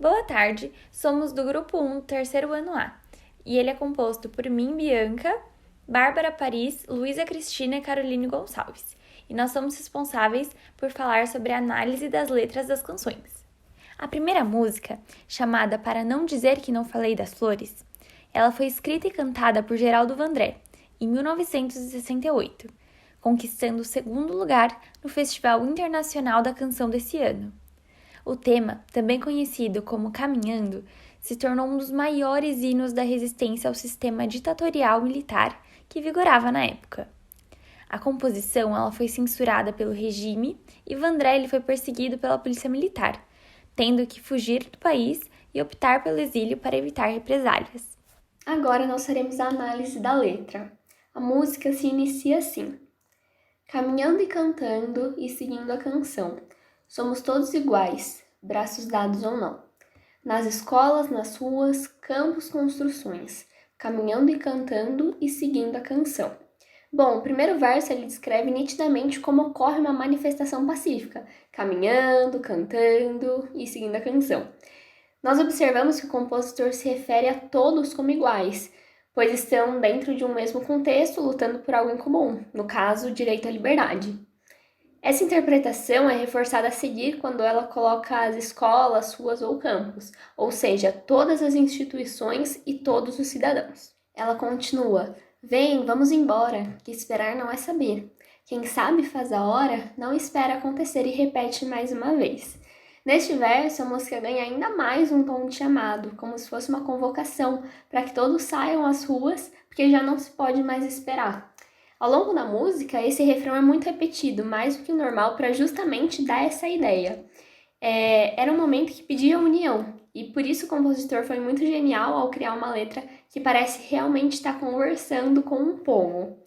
Boa tarde, somos do Grupo 1 do terceiro ano A, e ele é composto por mim, Bianca, Bárbara Paris, Luísa Cristina e Caroline Gonçalves, e nós somos responsáveis por falar sobre a análise das letras das canções. A primeira música, chamada Para Não Dizer Que Não Falei das Flores, ela foi escrita e cantada por Geraldo Vandré, em 1968, conquistando o segundo lugar no Festival Internacional da Canção desse ano. O tema, também conhecido como Caminhando, se tornou um dos maiores hinos da resistência ao sistema ditatorial militar que vigorava na época. A composição ela foi censurada pelo regime e Vandré foi perseguido pela polícia militar, tendo que fugir do país e optar pelo exílio para evitar represálias. Agora nós faremos a análise da letra. A música se inicia assim: caminhando e cantando e seguindo a canção. Somos todos iguais, braços dados ou não. Nas escolas, nas ruas, campos, construções. Caminhando e cantando e seguindo a canção. Bom, o primeiro verso ele descreve nitidamente como ocorre uma manifestação pacífica, caminhando, cantando e seguindo a canção. Nós observamos que o compositor se refere a todos como iguais, pois estão dentro de um mesmo contexto lutando por algo em comum, no caso, o direito à liberdade. Essa interpretação é reforçada a seguir quando ela coloca as escolas, ruas ou campos, ou seja, todas as instituições e todos os cidadãos. Ela continua: vem, vamos embora, que esperar não é saber. Quem sabe faz a hora, não espera acontecer e repete mais uma vez. Neste verso, a música ganha ainda mais um tom de chamado, como se fosse uma convocação para que todos saiam às ruas, porque já não se pode mais esperar. Ao longo da música, esse refrão é muito repetido, mais do que o normal, para justamente dar essa ideia. Era um momento que pedia união, e por isso o compositor foi muito genial ao criar uma letra que parece realmente estar conversando com um povo.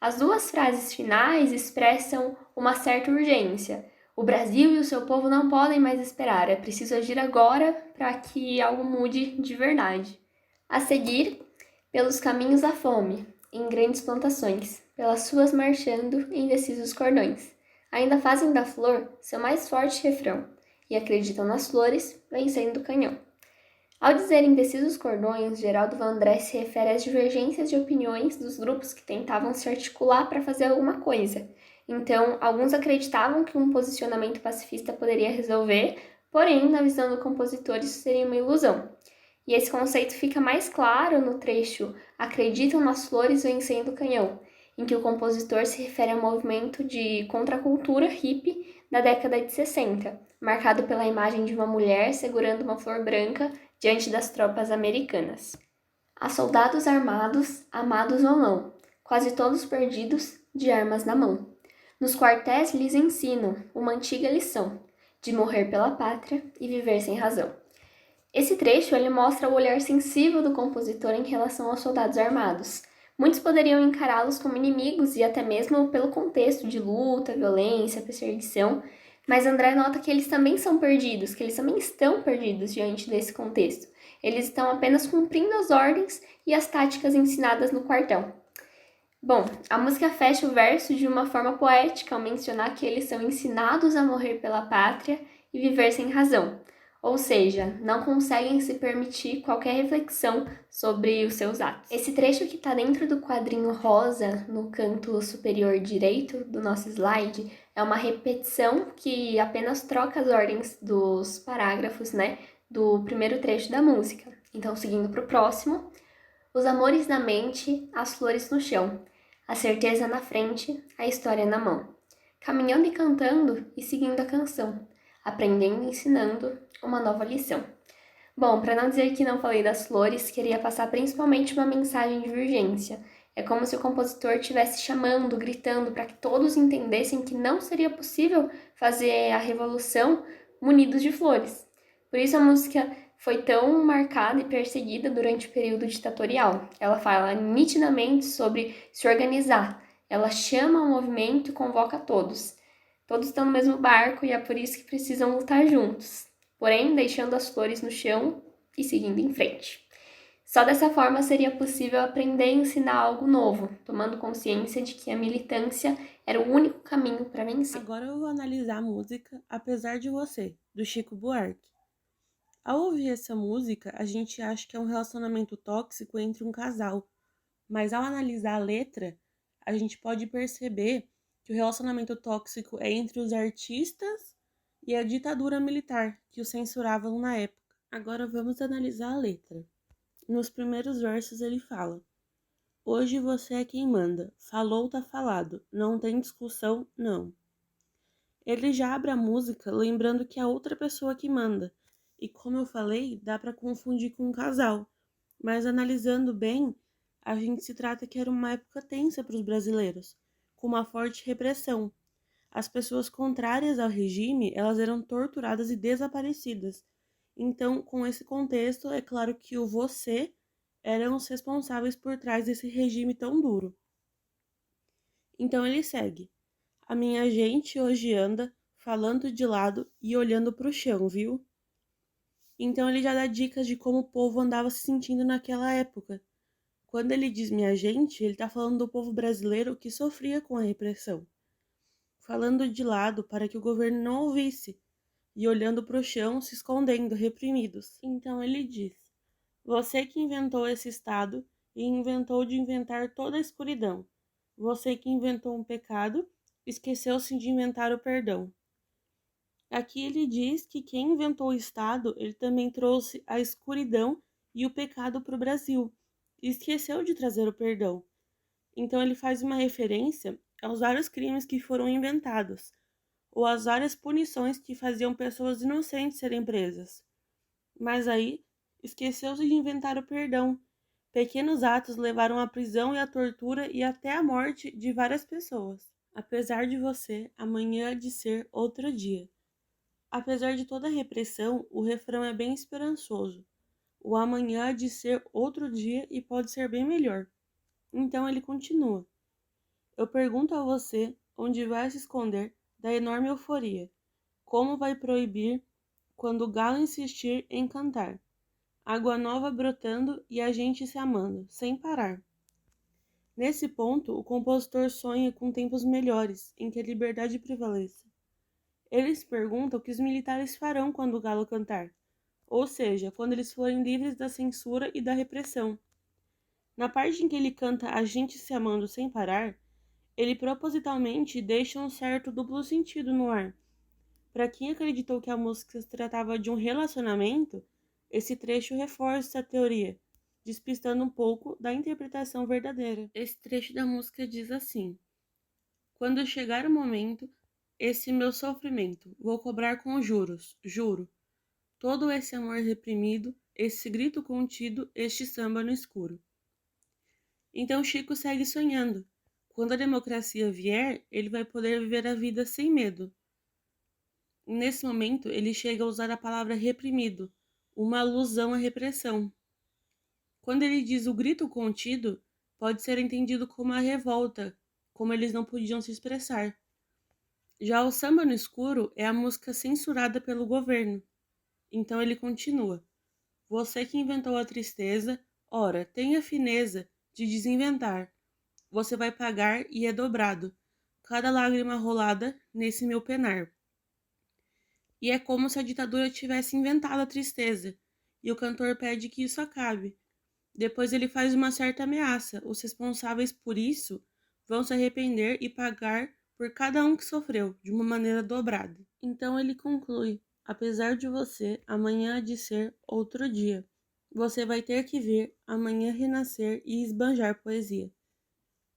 As duas frases finais expressam uma certa urgência. O Brasil e o seu povo não podem mais esperar, é preciso agir agora para que algo mude de verdade. A seguir, pelos caminhos da fome, em grandes plantações, pelas ruas marchando em indecisos cordões. Ainda fazem da flor seu mais forte refrão, e acreditam nas flores, vencendo o canhão. Ao dizer indecisos cordões, Geraldo Vandré se refere às divergências de opiniões dos grupos que tentavam se articular para fazer alguma coisa. Então, alguns acreditavam que um posicionamento pacifista poderia resolver, porém, na visão do compositor, isso seria uma ilusão. E esse conceito fica mais claro no trecho Acreditam nas flores vencendo o canhão, em que o compositor se refere ao movimento de contracultura hippie da década de 60, marcado pela imagem de uma mulher segurando uma flor branca diante das tropas americanas. Há soldados armados, amados ou não, quase todos perdidos, de armas na mão. Nos quartéis lhes ensinam uma antiga lição, de morrer pela pátria e viver sem razão. Esse trecho ele mostra o olhar sensível do compositor em relação aos soldados armados. Muitos poderiam encará-los como inimigos e até mesmo pelo contexto de luta, violência, perseguição, mas André nota que eles também são perdidos, que eles também estão perdidos diante desse contexto. Eles estão apenas cumprindo as ordens e as táticas ensinadas no quartel. Bom, a música fecha o verso de uma forma poética ao mencionar que eles são ensinados a morrer pela pátria e viver sem razão. Ou seja, não conseguem se permitir qualquer reflexão sobre os seus atos. Esse trecho que está dentro do quadrinho rosa, no canto superior direito do nosso slide, é uma repetição que apenas troca as ordens dos parágrafos, do primeiro trecho da música. Então, seguindo para o próximo, os amores na mente, as flores no chão, a certeza na frente, a história na mão. Caminhando e cantando e seguindo a canção, aprendendo e ensinando uma nova lição. Bom, para não dizer que não falei das flores, queria passar principalmente uma mensagem de urgência. É como se o compositor estivesse chamando, gritando para que todos entendessem que não seria possível fazer a revolução munidos de flores. Por isso a música foi tão marcada e perseguida durante o período ditatorial. Ela fala nitidamente sobre se organizar. Ela chama o movimento e convoca todos. Todos estão no mesmo barco e é por isso que precisam lutar juntos, porém deixando as flores no chão e seguindo em frente. Só dessa forma seria possível aprender e ensinar algo novo, tomando consciência de que a militância era o único caminho para vencer. Agora eu vou analisar a música Apesar de Você, do Chico Buarque. Ao ouvir essa música, a gente acha que é um relacionamento tóxico entre um casal, mas ao analisar a letra, a gente pode perceber que o relacionamento tóxico é entre os artistas e a ditadura militar, que o censuravam na época. Agora vamos analisar a letra. Nos primeiros versos ele fala: hoje você é quem manda, falou tá falado, não tem discussão, não. Ele já abre a música lembrando que é outra pessoa que manda, e como eu falei, dá para confundir com um casal, mas analisando bem, a gente se trata que era uma época tensa para os brasileiros, com uma forte repressão. As pessoas contrárias ao regime, elas eram torturadas e desaparecidas. Então, com esse contexto, é claro que o você eram os responsáveis por trás desse regime tão duro. Então ele segue: a minha gente hoje anda falando de lado e olhando pro chão, viu? Então ele já dá dicas de como o povo andava se sentindo naquela época. Quando ele diz minha gente, ele tá falando do povo brasileiro que sofria com a repressão. Falando de lado para que o governo não ouvisse, e olhando pro chão, se escondendo, reprimidos. Então ele diz: você que inventou esse estado e inventou de inventar toda a escuridão. Você que inventou um pecado, esqueceu-se de inventar o perdão. Aqui ele diz que quem inventou o Estado, ele também trouxe a escuridão e o pecado para o Brasil, e esqueceu de trazer o perdão. Então ele faz uma referência aos vários crimes que foram inventados, ou às várias punições que faziam pessoas inocentes serem presas. Mas aí, esqueceu-se de inventar o perdão. Pequenos atos levaram à prisão e à tortura e até à morte de várias pessoas. Apesar de você, amanhã há de ser outro dia. Apesar de toda a repressão, o refrão é bem esperançoso. O amanhã há de ser outro dia e pode ser bem melhor. Então ele continua: eu pergunto a você onde vai se esconder da enorme euforia. Como vai proibir quando o galo insistir em cantar? Água nova brotando e a gente se amando, sem parar. Nesse ponto, o compositor sonha com tempos melhores, em que a liberdade prevaleça. Ele se pergunta o que os militares farão quando o galo cantar, ou seja, quando eles forem livres da censura e da repressão. Na parte em que ele canta a gente se amando sem parar, ele propositalmente deixa um certo duplo sentido no ar. Para quem acreditou que a música se tratava de um relacionamento, esse trecho reforça essa teoria, despistando um pouco da interpretação verdadeira. Esse trecho da música diz assim: quando chegar o momento, esse meu sofrimento, vou cobrar com juros, juro. Todo esse amor reprimido, esse grito contido, este samba no escuro. Então Chico segue sonhando. Quando a democracia vier, ele vai poder viver a vida sem medo. Nesse momento, ele chega a usar a palavra reprimido, uma alusão à repressão. Quando ele diz o grito contido, pode ser entendido como a revolta, como eles não podiam se expressar. Já o samba no escuro é a música censurada pelo governo. Então ele continua: você que inventou a tristeza, ora, tenha fineza de desinventar. Você vai pagar e é dobrado, cada lágrima rolada nesse meu penar. E é como se a ditadura tivesse inventado a tristeza, e o cantor pede que isso acabe. Depois ele faz uma certa ameaça. Os responsáveis por isso vão se arrepender e pagar por cada um que sofreu, de uma maneira dobrada. Então ele conclui: apesar de você, amanhã há de ser outro dia. Você vai ter que ver amanhã renascer e esbanjar poesia.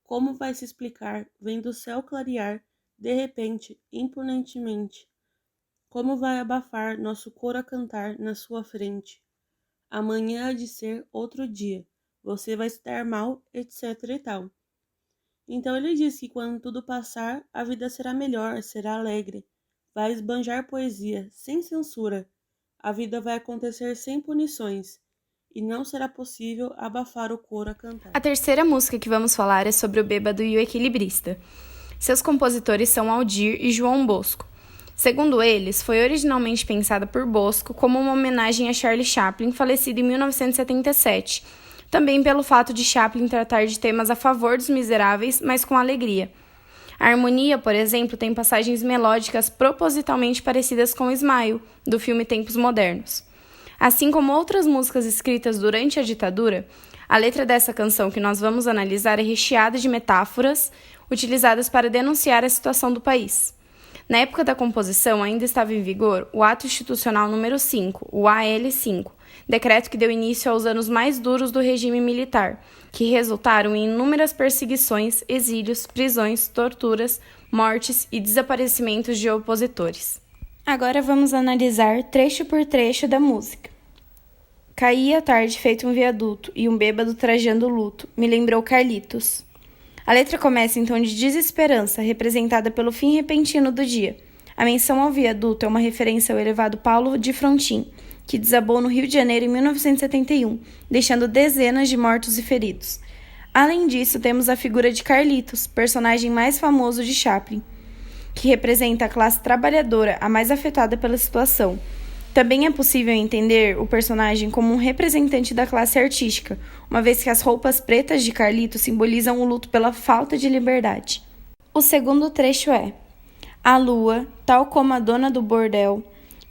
Como vai se explicar, vendo o céu clarear, de repente, imponentemente? Como vai abafar nosso coro a cantar na sua frente? Amanhã há de ser outro dia, você vai se dar mal, etc e tal. Então ele diz que quando tudo passar, a vida será melhor, será alegre, vai esbanjar poesia, sem censura, a vida vai acontecer sem punições, e não será possível abafar o coro a cantar. A terceira música que vamos falar é sobre o Bêbado e o Equilibrista. Seus compositores são Aldir e João Bosco. Segundo eles, foi originalmente pensada por Bosco como uma homenagem a Charlie Chaplin, falecido em 1977, também pelo fato de Chaplin tratar de temas a favor dos miseráveis, mas com alegria. A harmonia, por exemplo, tem passagens melódicas propositalmente parecidas com Smile, do filme Tempos Modernos. Assim como outras músicas escritas durante a ditadura, a letra dessa canção que nós vamos analisar é recheada de metáforas utilizadas para denunciar a situação do país. Na época da composição, ainda estava em vigor o Ato Institucional número 5, o AL5, decreto que deu início aos anos mais duros do regime militar, que resultaram em inúmeras perseguições, exílios, prisões, torturas, mortes e desaparecimentos de opositores. Agora vamos analisar trecho por trecho da música. Caía a tarde feito um viaduto, e um bêbado trajando luto, me lembrou Carlitos. A letra começa em tom de desesperança, representada pelo fim repentino do dia. A menção ao viaduto é uma referência ao elevado Paulo de Frontin, que desabou no Rio de Janeiro em 1971, deixando dezenas de mortos e feridos. Além disso, temos a figura de Carlitos, personagem mais famoso de Chaplin, que representa a classe trabalhadora, a mais afetada pela situação. Também é possível entender o personagem como um representante da classe artística, uma vez que as roupas pretas de Carlitos simbolizam o luto pela falta de liberdade. O segundo trecho é: a lua, tal como a dona do bordel,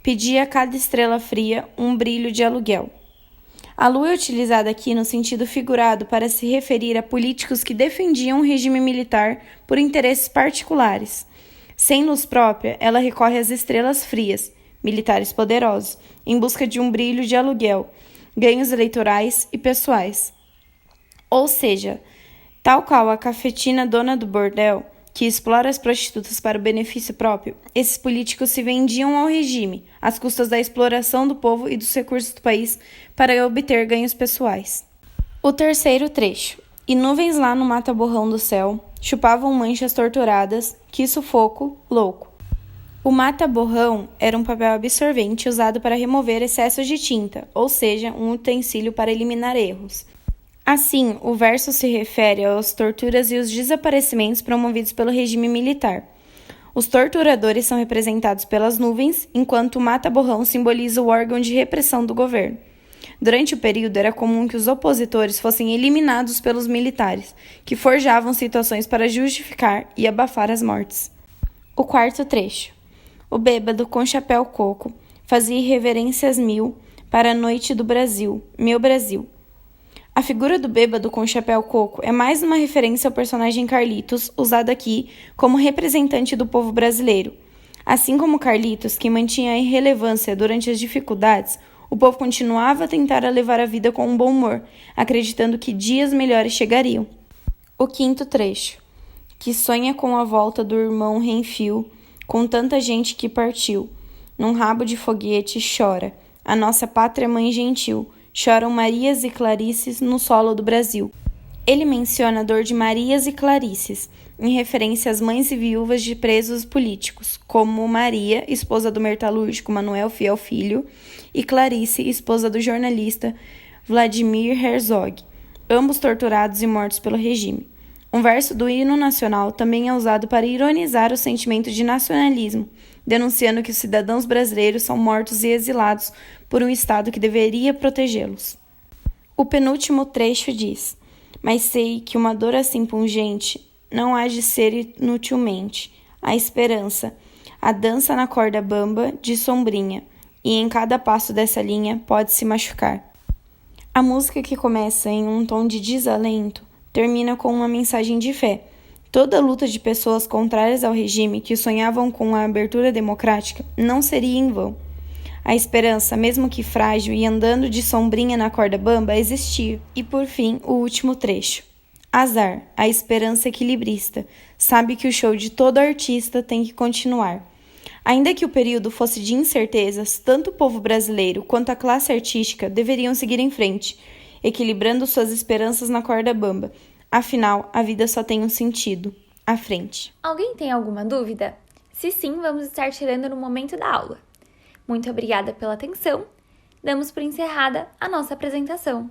pedia a cada estrela fria um brilho de aluguel. A lua é utilizada aqui no sentido figurado para se referir a políticos que defendiam o regime militar por interesses particulares. Sem luz própria, ela recorre às estrelas frias, militares poderosos, em busca de um brilho de aluguel, ganhos eleitorais e pessoais. Ou seja, tal qual a cafetina dona do bordel, que explora as prostitutas para o benefício próprio, esses políticos se vendiam ao regime, às custas da exploração do povo e dos recursos do país para obter ganhos pessoais. O terceiro trecho. E nuvens lá no mata-borrão do céu chupavam manchas torturadas, que sufoco, louco. O mata-borrão era um papel absorvente usado para remover excessos de tinta, ou seja, um utensílio para eliminar erros. Assim, o verso se refere às torturas e os desaparecimentos promovidos pelo regime militar. Os torturadores são representados pelas nuvens, enquanto o mata-borrão simboliza o órgão de repressão do governo. Durante o período, era comum que os opositores fossem eliminados pelos militares, que forjavam situações para justificar e abafar as mortes. O quarto trecho. O bêbado com chapéu coco fazia reverências mil para a noite do Brasil, meu Brasil. A figura do bêbado com chapéu coco é mais uma referência ao personagem Carlitos, usado aqui como representante do povo brasileiro. Assim como Carlitos, que mantinha a irrelevância durante as dificuldades, o povo continuava a tentar levar a vida com um bom humor, acreditando que dias melhores chegariam. O quinto trecho. Que sonha com a volta do irmão Renfio, com tanta gente que partiu. Num rabo de foguete chora, a nossa pátria mãe gentil. Choram Marias e Clarices no solo do Brasil. Ele menciona a dor de Marias e Clarices, em referência às mães e viúvas de presos políticos, como Maria, esposa do metalúrgico Manuel Fiel Filho, e Clarice, esposa do jornalista Vladimir Herzog, ambos torturados e mortos pelo regime. Um verso do hino nacional também é usado para ironizar o sentimento de nacionalismo, denunciando que os cidadãos brasileiros são mortos e exilados por um Estado que deveria protegê-los. O penúltimo trecho diz: mas sei que uma dor assim pungente não há de ser inutilmente a esperança, a dança na corda bamba de sombrinha, e em cada passo dessa linha pode-se machucar. A música, que começa em um tom de desalento, termina com uma mensagem de fé. Toda a luta de pessoas contrárias ao regime que sonhavam com a abertura democrática não seria em vão. A esperança, mesmo que frágil e andando de sombrinha na corda bamba, existia. E por fim, o último trecho. Azar, a esperança equilibrista, sabe que o show de todo artista tem que continuar. Ainda que o período fosse de incertezas, tanto o povo brasileiro quanto a classe artística deveriam seguir em frente, equilibrando suas esperanças na corda bamba. Afinal, a vida só tem um sentido: à frente. Alguém tem alguma dúvida? Se sim, vamos estar tirando no momento da aula. Muito obrigada pela atenção. Damos por encerrada a nossa apresentação.